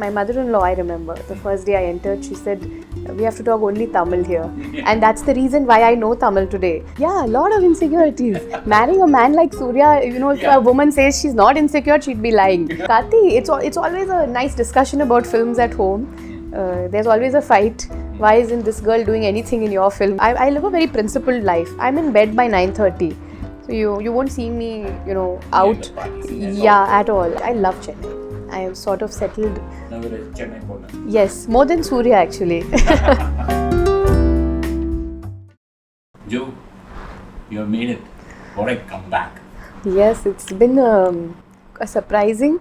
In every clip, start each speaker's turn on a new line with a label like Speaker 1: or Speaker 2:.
Speaker 1: My mother-in-law, I remember, the first day I entered, she said, we have to talk only Tamil here. And that's the reason why I know Tamil today. Yeah, a lot of insecurities. Marrying a man like Suriya, if a woman says she's not insecure, she'd be lying. Kati, it's always a nice discussion about films at home. There's always a fight. Why isn't this girl doing anything in your film? I live a very principled life. I'm in bed by 9:30. So you won't see me, out. Yeah, at all. I love Chennai. I am sort of settled. Yes, more than Suriya actually.
Speaker 2: Jo, you have made it. What a comeback.
Speaker 1: Yes, it's been a surprising,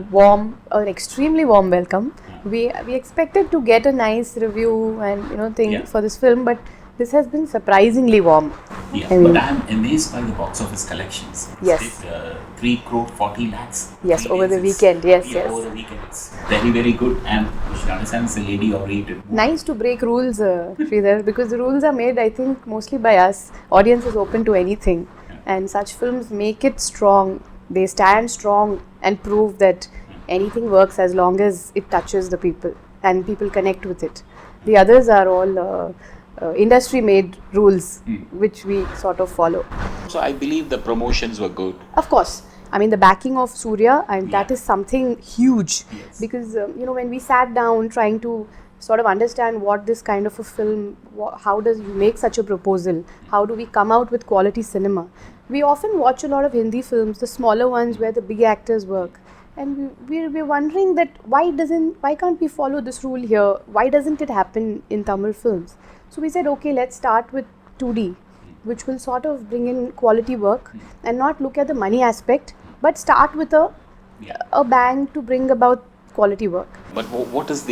Speaker 1: warm, an extremely warm welcome. We expected to get a nice review and for this film, but this has been surprisingly warm.
Speaker 2: Yeah, but I am amazed by the box office collections.
Speaker 1: Yes.
Speaker 2: 3 crore 40 lakhs.
Speaker 1: Yes, over the weekend. Yes.
Speaker 2: Over the weekend. It's very, very good, and you should understand it's a lady-oriented.
Speaker 1: Nice to break rules, Sreedhar, because the rules are made, I think, mostly by us. Audience is open to anything, and such films make it strong. They stand strong and prove that anything works as long as it touches the people and people connect with it. The others are all industry-made rules which we sort of follow.
Speaker 2: So I believe the promotions were good.
Speaker 1: Of course. I mean, the backing of Suriya, and that is something huge. Yes. Because, when we sat down trying to sort of understand what this kind of a film, how does you make such a proposal, how do we come out with quality cinema. We often watch a lot of Hindi films, the smaller ones where the big actors work. And we're wondering that why can't we follow this rule here? Why doesn't it happen in Tamil films? So we said, okay, let's start with 2D, which will sort of bring in quality work and not look at the money aspect, but start with a bang to bring about quality work.
Speaker 2: But what's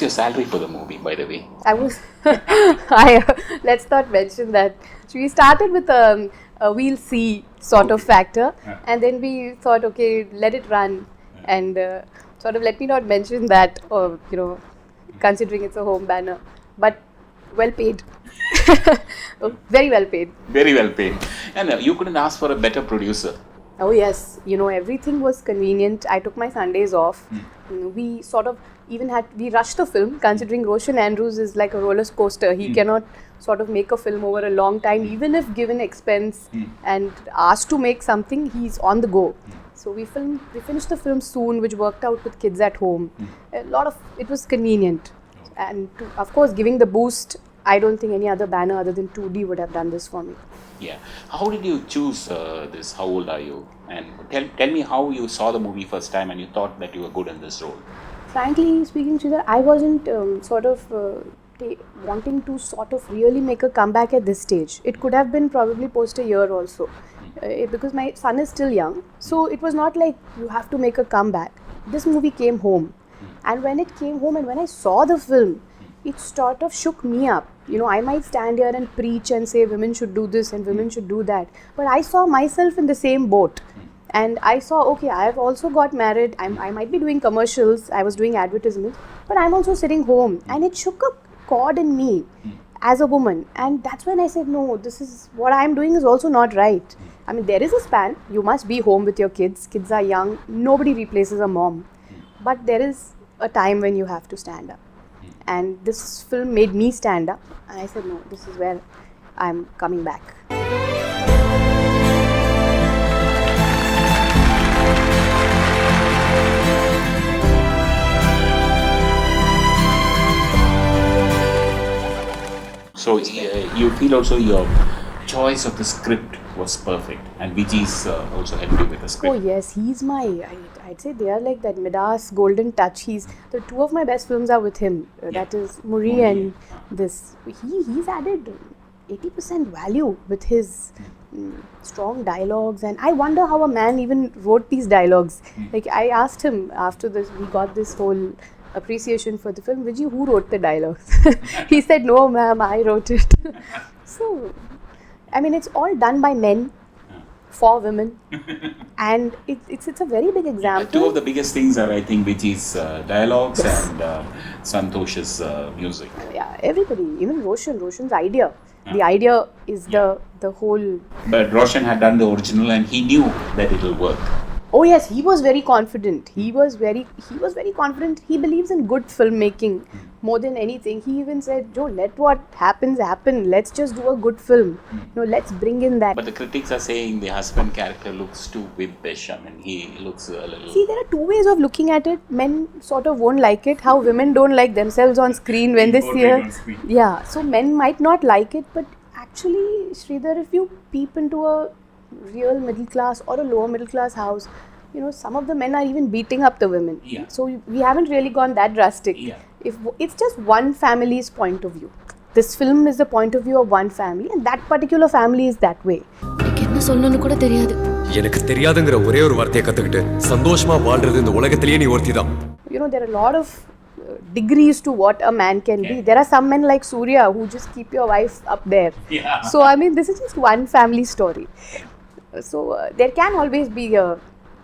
Speaker 2: your salary for the movie, by the way?
Speaker 1: Let's not mention that. So we started with a we'll see sort of factor, and then we thought, okay, let it run, and sort of let me not mention that, considering it's a home banner, but well paid. Very well paid.
Speaker 2: Very well paid. And you couldn't ask for a better producer.
Speaker 1: Oh yes, everything was convenient. I took my Sundays off. We sort of we rushed the film, considering Rosshan Andrrews is like a roller coaster. He cannot sort of make a film over a long time, even if given expense and asked to make something, he's on the go. So we finished the film soon, which worked out with kids at home. It was convenient. And of course, giving the boost, I don't think any other banner other than 2D would have done this for me.
Speaker 2: Yeah. How did you choose this? How old are you? And tell me how you saw the movie first time and you thought that you were good in this role.
Speaker 1: Frankly speaking, Sreedhar, I wasn't wanting to sort of really make a comeback at this stage. It could have been probably post a year also. Because my son is still young. So it was not like you have to make a comeback. This movie came home. And when it came home and when I saw the film, it sort of shook me up. I might stand here and preach and say women should do this and women should do that. But I saw myself in the same boat. And I saw, okay, I have also got married. I might be doing commercials. I was doing advertisements. But I'm also sitting home. And it shook a chord in me as a woman. And that's when I said, no, this is what I'm doing is also not right. I mean, there is a span. You must be home with your kids. Kids are young. Nobody replaces a mom. But there is a time when you have to stand up. And this film made me stand up. And I said, no, this is where I'm coming back.
Speaker 2: So you feel also your choice of the script was perfect, and Vijay's also helped you with the script.
Speaker 1: Oh yes, he's I'd say they are like that Midas golden touch. The two of my best films are with him. That is Muri and this. He's added 80% value with his strong dialogues, and I wonder how a man even wrote these dialogues. Like I asked him after this, we got this whole appreciation for the film, Vijay, who wrote the dialogues? He said, no ma'am, I wrote it. So, I mean, it's all done by men for women, and it's a very big example.
Speaker 2: Two of the biggest things are, I think, Vijay's dialogues and Santosh's music.
Speaker 1: Yeah, everybody, even Roshan's idea. The idea is the whole...
Speaker 2: But Rosshan had done the original and he knew that it will work.
Speaker 1: Oh yes, he was very confident. He was very confident. He believes in good filmmaking more than anything. He even said, "Joe, let what happens happen. Let's just do a good film. Let's bring in that."
Speaker 2: But the critics are saying the husband character looks too wimpish. I mean, he looks a little.
Speaker 1: See, there are two ways of looking at it. Men sort of won't like it. How women don't like themselves on screen when they see her. Yeah, so men might not like it, but actually, Sreedhar, if you peep into a real middle class or a lower middle class house, some of the men are even beating up the women.
Speaker 2: Yeah.
Speaker 1: So we haven't really gone that drastic.
Speaker 2: Yeah.
Speaker 1: If it's just one family's point of view. This film is the point of view of one family, and that particular family is that way.
Speaker 3: என்ன சொல்லணும்னு கூட தெரியாது. எனக்கு தெரியாதுங்கற ஒரே ஒரு வார்த்தையை கத்துக்கிட்டு சந்தோஷமா வாழ்றது இந்த உலகத்திலேயே நீ ஒருத்திதான்.
Speaker 1: There are a lot of degrees to what a man can be. There are some men like Suriya who just keep your wife up there.
Speaker 2: Yeah.
Speaker 1: So I mean, this is just one family story. So there can always be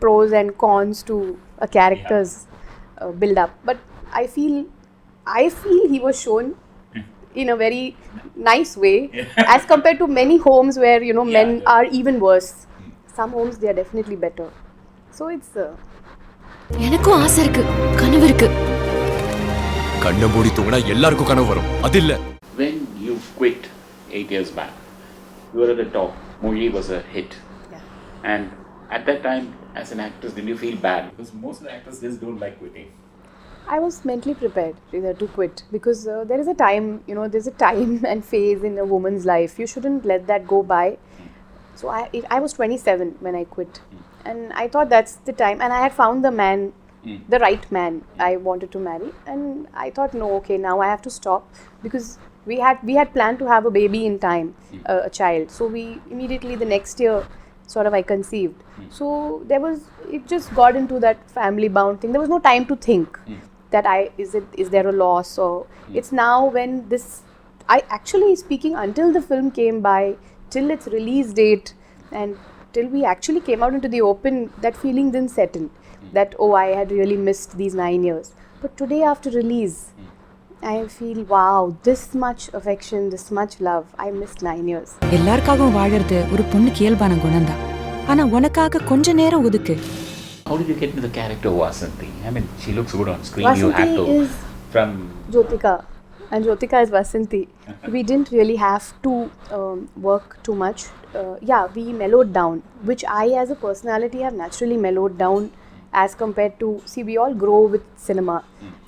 Speaker 1: pros and cons to a character's build up, but I feel he was shown in a very nice way as compared to many homes where men are even worse. Some homes they are definitely better. So it's
Speaker 3: எனக்கும் ஆசை இருக்கு, கனவு இருக்கு. கண்ண மூடி தூங்கினா எல்லாருக்கும் கனவு வரும். அது இல்ல.
Speaker 2: When you quit 8 years back, you were at the top. Movie was a hit. Yeah. And at that time, as an actress, did you feel bad? Because most of the actors just don't like quitting.
Speaker 1: I was mentally prepared to quit because there is a time, there's a time and phase in a woman's life. You shouldn't let that go by. So I was 27 when I quit, and I thought that's the time. And I had found the man, the right man I wanted to marry, and I thought, no, okay, now I have to stop because we had planned to have a baby in time, a child. So we immediately the next year, sort of I conceived. So it just got into that family bound thing. There was no time to think that is there a loss, or it's now when this, I actually speaking, until the film came by, till its release date and till we actually came out into the open, that feeling didn't set in, that I had really missed these 9 years. But today after release, I feel, wow, this much affection, this much love. I missed 9 years.
Speaker 4: எல்லாருக்காகவும் வாழறது ஒரு பொண்ணுக்கு இயல்பான குணம்தான். ஆனா உனக்காக கொஞ்ச நேரம் ஒதுக்கு.
Speaker 2: How did you get into the character Vasanthi? I mean, she looks good on screen.
Speaker 1: Vasanthi
Speaker 2: you had to
Speaker 1: is
Speaker 2: from
Speaker 1: Jyothika, and Jyothika is Vasanthi. We didn't really have to work too much. We mellowed down, which I as a personality have naturally mellowed down as compared to, we all grow with cinema,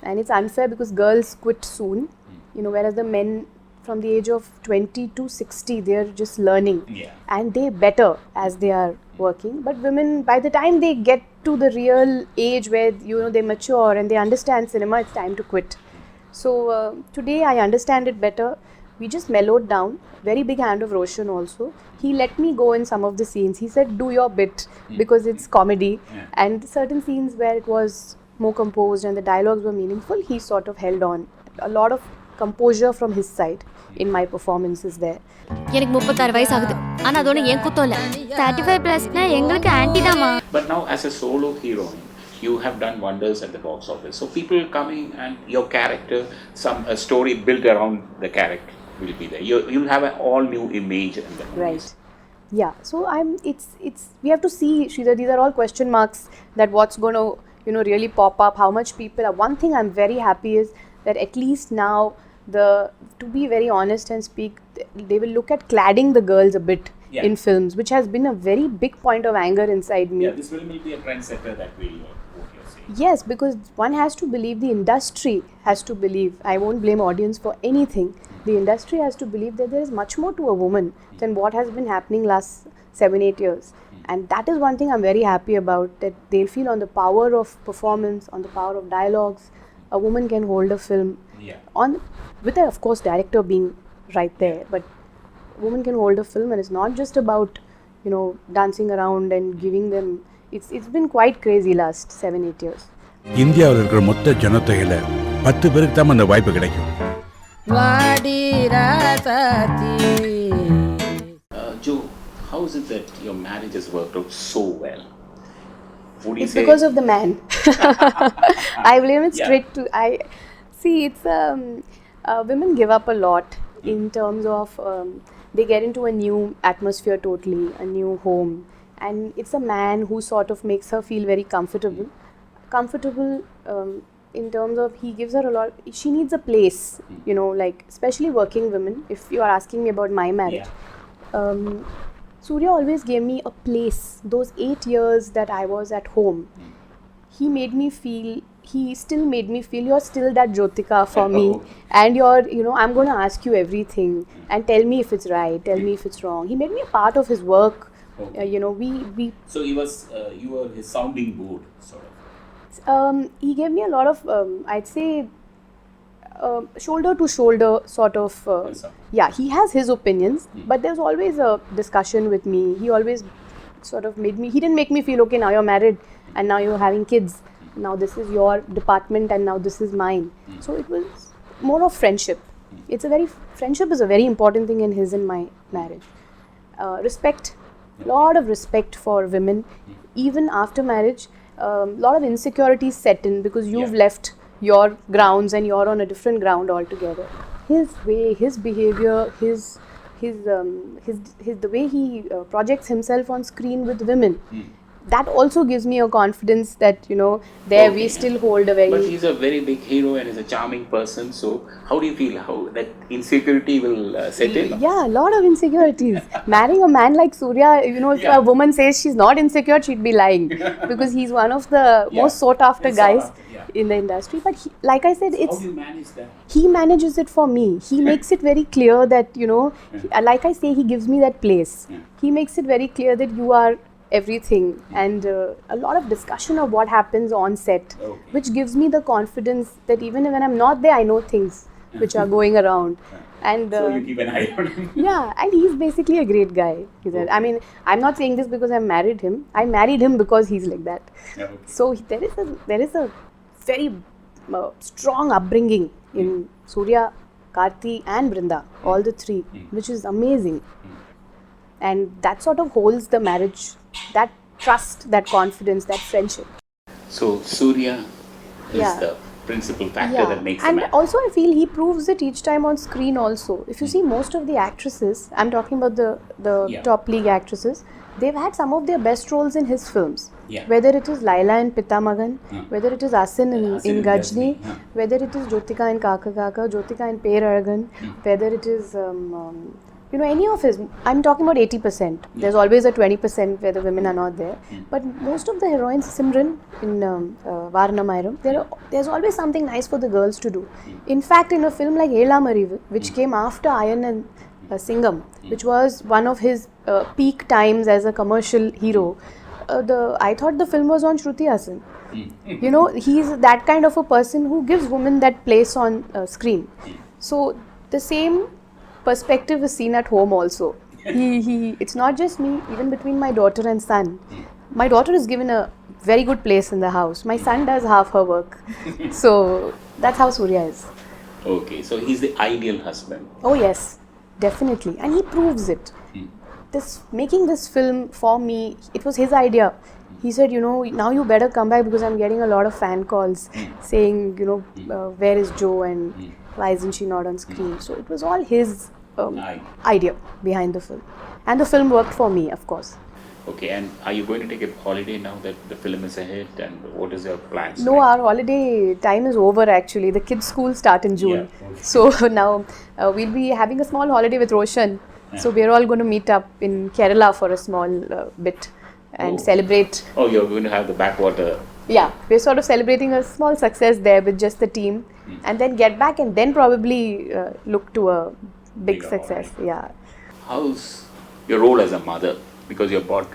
Speaker 1: and it's unfair because girls quit soon, whereas the men from the age of 20 to 60 they're just learning, and they better as they are working. But women, by the time they get to the real age where they mature and they understand cinema, it's time to quit. So today I understand it better. We just mellowed down. Very big hand of Rosshan also. He let me go in some of the scenes. He said, do your bit because it's comedy. And certain scenes where it was more composed and the dialogues were meaningful, he sort of held on. A lot of composure from his side in my performances there.
Speaker 3: எனக்கு 36 வயசு ஆகுது. ஆனா அதோட ஏன் குத்தம் இல்ல. 35 பிளஸ்னா எங்களுக்கு anti Dhama.
Speaker 2: But now as a solo heroine, you have done wonders at the box office. So people coming and your character, a story built around the character will be there. You'll have an all new image in the movies.
Speaker 1: Right. Yeah. So it's we have to see, Sreedhar, these are all question marks that what's going to really pop up, how much people are. One thing I'm very happy is that at least now to be very honest and speak, they will look at cladding the girls a bit in films, which has been a very big point of anger inside me.
Speaker 2: Yeah, this film will be a trendsetter, that way what you're saying.
Speaker 1: Yes, because one has to believe, the industry has to believe. I won't blame audience for anything. The industry has to believe that there is much more to a woman than what has been happening last 7-8 years. And that is one thing I'm very happy about, that they'll feel on the power of performance, on the power of dialogues. A woman can hold a film with of course director being right there, but woman can hold a film, and it's not just about dancing around and giving them. It's been quite crazy last 7-8 years.
Speaker 5: இந்தியாவில் இருக்கிற மொத்த ஜனத்தொகையில 10 பேருக்கு தான் அந்த வாய்ப்பு கிடைக்கும்.
Speaker 2: Joe, how is it that your marriage has worked out so well?
Speaker 1: It's because of the man. I blame it straight to it's women give up a lot in terms of they get into a new atmosphere totally, a new home, and it's a man who sort of makes her feel very comfortable in terms of he gives her a lot. She needs a place, you know, like especially working women. If you are asking me about my marriage, Suriya always gave me a place. Those 8 years that I was at home, he made me feel. He still made me feel you're still that Jyothika for me, and you're, you know, I'm going to ask you everything and tell me if it's right, tell me if it's wrong. He made me a part of his work. You know, we.
Speaker 2: So you were his sounding board, sort of.
Speaker 1: He gave me a lot of, I'd say, shoulder to shoulder sort of. Yeah, he has his opinions, but there's always a discussion with me. He always sort of made me. He didn't make me feel okay. Now you're married, and now you're having kids. Now this is your department, and now this is mine. So it was more of friendship. Friendship is a very important thing in his and my marriage. Respect, lot of respect for women, even after marriage. Lot of insecurities set in because you've left your grounds and you're on a different ground altogether. His way, his behavior, the way he projects himself on screen with women. That also gives me a confidence that, you know, we still hold a very...
Speaker 2: But he's a very big hero and is a charming person. So how do you feel? How that insecurity will set in?
Speaker 1: Yeah, a lot of insecurities. Marrying a man like Suriya, you know, if a woman says she's not insecure, she'd be lying. Because he's one of the most sought after guys in the industry. But like I said,
Speaker 2: how do you manage that?
Speaker 1: He manages it for me. He makes it very clear that, you know, like I say, he gives me that place. He makes it very clear that you are everything, and a lot of discussion of what happens on set, which gives me the confidence that even when I'm not there, I know things which are going around. And
Speaker 2: so you keep an eye on him.
Speaker 1: Yeah, and he's basically a great guy. I mean, I'm not saying this because I married him. I married him because he's like that. So there is a very strong upbringing in Suriya, Karthi and Brinda, all the three, which is amazing. And that sort of holds the marriage, that trust, that confidence, that friendship.
Speaker 2: So Suriya is the principal factor that makes the
Speaker 1: and
Speaker 2: marriage.
Speaker 1: Also I feel he proves it each time on screen also. If you see most of the actresses, I'm talking about the top league actresses, they've had some of their best roles in his films. Whether it is Laila in Pitta Magan, whether it is Asin in Gajni, whether it is Jyothika in Kaka Kaka, Jyothika in Per Aragan, whether it is you know, any of his, I'm talking about 80%. There's always a 20% where the women are not there. But most of the heroines, Simran in Varnamairam, there's always something nice for the girls to do. In fact, in a film like Ela Marivu, which came after Ayan and Singam, which was one of his peak times as a commercial hero, I thought the film was on Shruti Hassan. You know, he's that kind of a person who gives women that place on screen. So the same perspective is seen at home also. It's not just me, even between my daughter and son. My daughter is given a very good place in the house. My son does half her work. So that's how Suriya is.
Speaker 2: Okay, so he's the ideal husband.
Speaker 1: Oh yes, definitely. And he proves it. Making this film for me, it was his idea. He said, you know, now you better come back because I'm getting a lot of fan calls saying, you know, where is Jo and why isn't she not on screen? So it was all his idea behind the film. And the film worked for me, of course.
Speaker 2: Okay, and are you going to take a holiday now that the film is ahead, and what is your plans?
Speaker 1: No, our holiday time is over actually. The kids' school start in June. So now we'll be having a small holiday with Rosshan. So we're all going to meet up in Kerala for a small bit and celebrate. Oh,
Speaker 2: you're going to have the backwater.
Speaker 1: Yeah, we're sort of celebrating a small success there with just the team, and then get back and then probably look to a big success. Yeah.
Speaker 2: How's your role as a mother? Because you're bought.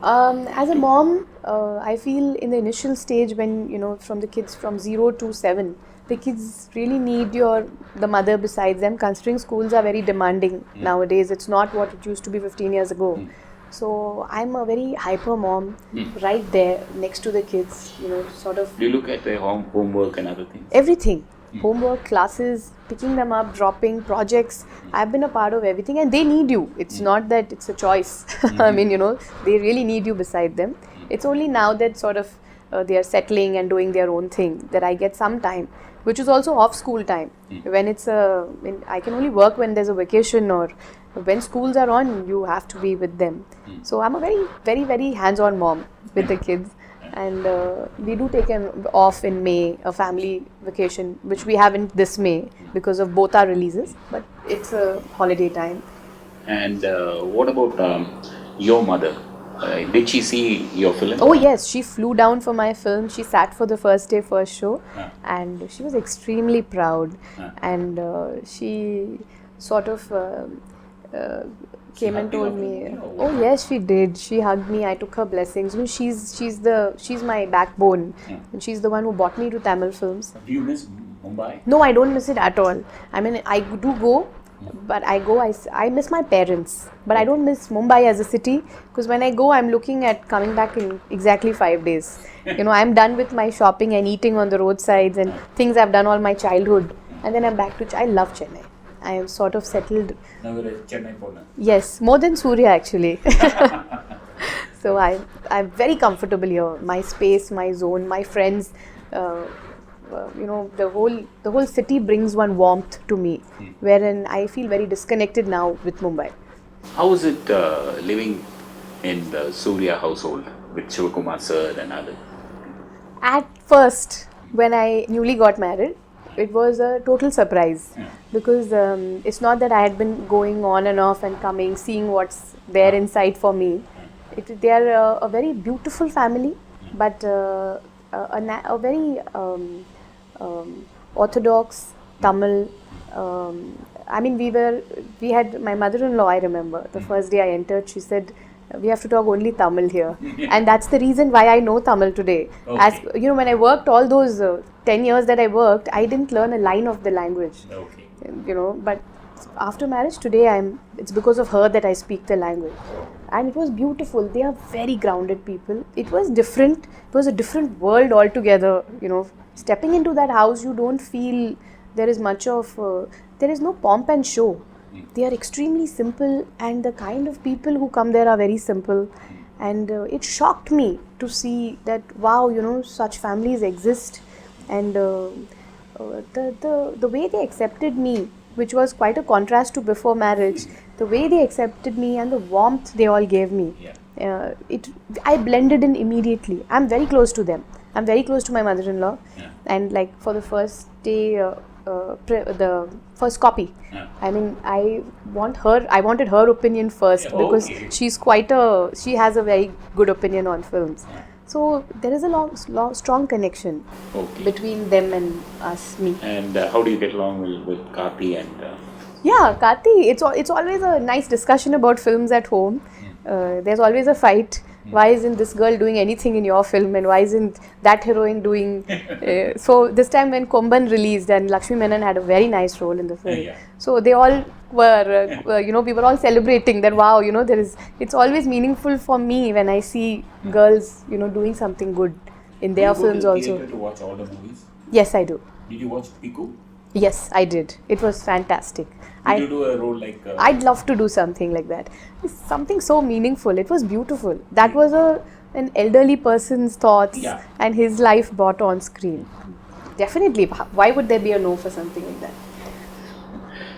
Speaker 1: As a mom, I feel in the initial stage when, you know, from the kids from 0 to 7, the kids really need the mother besides them, considering schools are very demanding nowadays. It's not what it used to be 15 years ago. So I'm a very hyper mom, right there next to the kids, you know, sort of.
Speaker 2: Do you look at their homework and other things?
Speaker 1: Everything. Homework, classes, picking them up, dropping, projects. I've been a part of everything, and they need you. It's not that it's a choice. I mean, you know, they really need you beside them. It's only now that sort of they are settling and doing their own thing that I get some time. which is also off school time. When it's I can only work when there's a vacation, or when schools are on, you have to be with them. So I'm a very, very, very hands-on mom with the kids. And we do take off in May, a family vacation, which we haven't this May because of both our releases, but it's a holiday time.
Speaker 2: And what about your mother? Did she see your film?
Speaker 1: Oh yes, she flew down for my film. She sat for the first day, first show, and she was extremely proud. And she sort of came and told me, oh yes, she did. She hugged me. I took her blessings. You know, she's my backbone, and she's the one who brought me to Tamil films.
Speaker 2: Do you miss Mumbai?
Speaker 1: No, I don't miss it at all. I mean, I do go, but I miss my parents. But I don't miss Mumbai as a city, because when I go, I'm looking at coming back in exactly 5 days. You know, I'm done with my shopping and eating on the roadsides and things I've done all my childhood, and then I'm back to. I love Chennai. I am sort of settled.
Speaker 2: Now you're a Chennai Pona.
Speaker 1: Yes, more than Suriya actually. So I'm very comfortable here. My space, my zone, my friends. You know, the whole city brings one warmth to me, wherein I feel very disconnected now with Mumbai.
Speaker 2: How is it living in the Suriya household with Shivakumar sir and others?
Speaker 1: At first, when I newly got married, it was a total surprise, because it's not that I had been going on and off and coming, seeing what's there inside for me. They are a very beautiful family, but a very orthodox Tamil. I mean, we had my mother-in-law. I remember the first day I entered, she said, we have to talk only Tamil here. And that's the reason why I know Tamil today.
Speaker 2: Okay.
Speaker 1: As you know, when I worked all those 10 years that I worked, I didn't learn a line of the language.
Speaker 2: Okay.
Speaker 1: You know, but after marriage today, it's because of her that I speak the language. And it was beautiful. They are very grounded people. It was different. It was a different world altogether. You know, stepping into that house, you don't feel there is much of, there is no pomp and show. They are extremely simple, and the kind of people who come there are very simple. And it shocked me to see that, wow, you know, such families exist. And the way they accepted me, which was quite a contrast to before marriage, the way they accepted me and the warmth they all gave me, I blended in immediately. I'm very close to them. I'm very close to my mother-in-law, and like for the first day, the first copy, I mean, I wanted her opinion first, because she has a very good opinion on films. So there is a strong connection between them and us, me.
Speaker 2: And how do you get along with Karthi and?
Speaker 1: Yeah, Karthi, it's always a nice discussion about films at home. There's always a fight. Why isn't this girl doing anything in your film, and why isn't that heroine doing? So this time when Komban released, and Lakshmi Menon had a very nice role in the film. So they all were, you know, we were all celebrating that, wow, you know, it's always meaningful for me when I see girls, you know, doing something good in their films also.
Speaker 2: Did you go to the theatre to watch all the movies?
Speaker 1: Yes, I do.
Speaker 2: Did you watch Piku?
Speaker 1: Yes, I did. It was fantastic.
Speaker 2: Did you do a role like?
Speaker 1: I'd love to do something like that. It's something so meaningful. It was beautiful. That was an elderly person's thoughts and his life brought on screen. Definitely. Why would there be a no for something like that?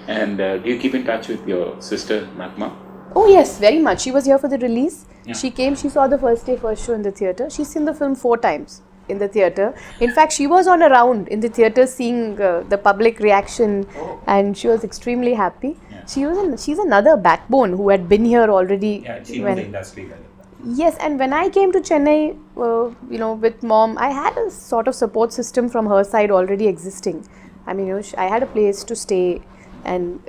Speaker 2: And do you keep in touch with your sister Nakma?
Speaker 1: Oh yes, very much. She was here for the release. She came. She saw the first day, first show in the theatre. She's seen the film 4 times in the theatre. In fact, she was on a round in the theatre seeing the public reaction, and she was extremely happy. She's another backbone who had been here already.
Speaker 2: Yeah, she knows the industry well.
Speaker 1: Yes, and when I came to Chennai, you know, with mom, I had a sort of support system from her side already existing. I mean, you know, I had a place to stay, and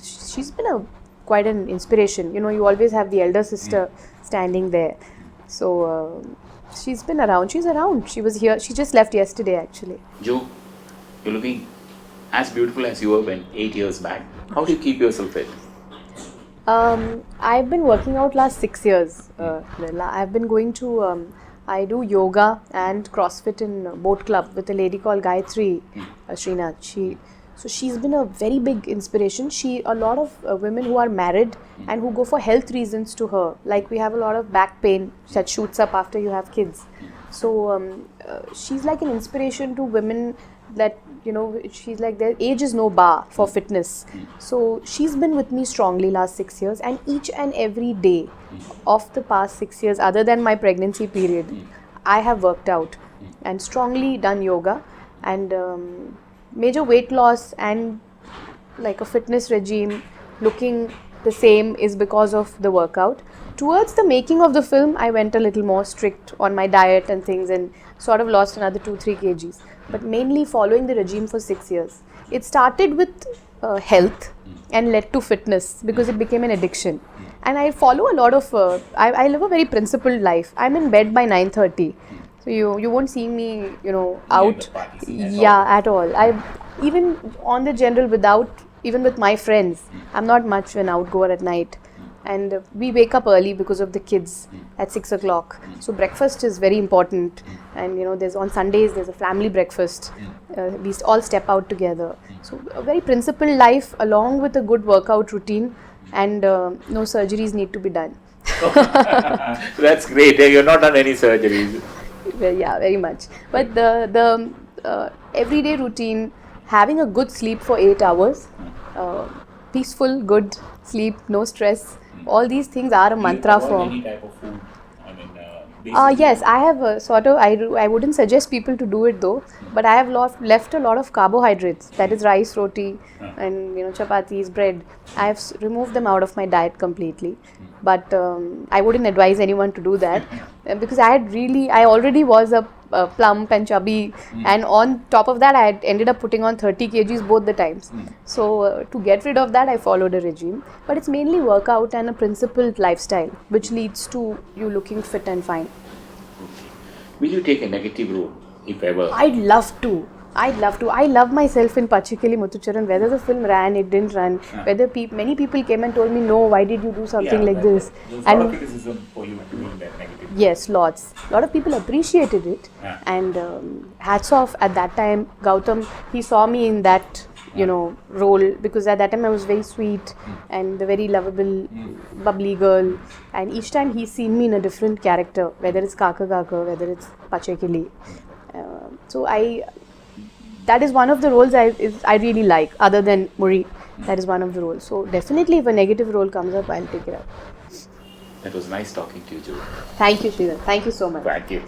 Speaker 1: she's been quite an inspiration. You know, you always have the elder sister standing there. So she's been around. She's around. She was here. She just left yesterday, actually.
Speaker 2: Jo, you're looking as beautiful as you were when 8 years back. How do you keep yourself fit?
Speaker 1: I've been working out last 6 years. I've been going to, I do yoga and CrossFit in boat club with a lady called Gayatri Srinath. So she's been a very big inspiration. A lot of women who are married and who go for health reasons to her. Like we have a lot of back pain that shoots up after you have kids. So she's like an inspiration to women that, you know, she's like, their age is no bar for fitness. So she's been with me strongly last 6 years, and each and every day of the past 6 years, other than my pregnancy period, I have worked out and strongly done yoga, and major weight loss and like a fitness regime looking the same is because of the workout. Towards the making of the film, I went a little more strict on my diet and things, and sort of lost another 2-3 kgs, but mainly following the regime for 6 years. It started with health and led to fitness because it became an addiction. And I follow a lot of, I live a very principled life. I'm in bed by 9:30. So you won't see me, you know, out, at all. I even on the general, even with my friends, I'm not much an outgoer at night. And we wake up early because of the kids at 6 o'clock. So breakfast is very important. And you know, on Sundays there's a family breakfast. We all step out together. So a very principled life along with a good workout routine, and no surgeries need to be done.
Speaker 2: That's great. You're not done any surgeries.
Speaker 1: Well, yeah, very much. But the everyday routine, having a good sleep for 8 hours, peaceful, good sleep, no stress. All these things are a mantra for.
Speaker 2: Any type of food? I mean,
Speaker 1: Yes, I have sort of. I wouldn't suggest people to do it though, but I have left a lot of carbohydrates. That is rice, roti, and you know, chapatis, bread. I have removed them out of my diet completely. But I wouldn't advise anyone to do that because I already was a plump and chubby, and on top of that I had ended up putting on 30 kgs both the times. So to get rid of that, I followed a regime, but it's mainly workout and a principled lifestyle which leads to you looking fit and fine.
Speaker 2: Will you take a negative role, if ever?
Speaker 1: I'd love to. I love myself in Pachikili Muthucharan. Whether the film ran, it didn't run. Whether many people came and told me, no, why did you do something like this?
Speaker 2: There's a lot of criticism for you doing that negative.
Speaker 1: Yes, lots. A lot of people appreciated it, and hats off at that time. Gautam, he saw me in that, you know, role, because at that time I was very sweet and a very lovable, bubbly girl. And each time he's seen me in a different character, whether it's Kaka Kaka, whether it's Pachekili. So that is one of the roles I really like, other than Muri. That is one of the roles. So definitely, if a negative role comes up, I'll take it up.
Speaker 2: That was nice talking to you, Joe.
Speaker 1: Thank you, Sreedhar. Thank you so much.
Speaker 2: Thank you.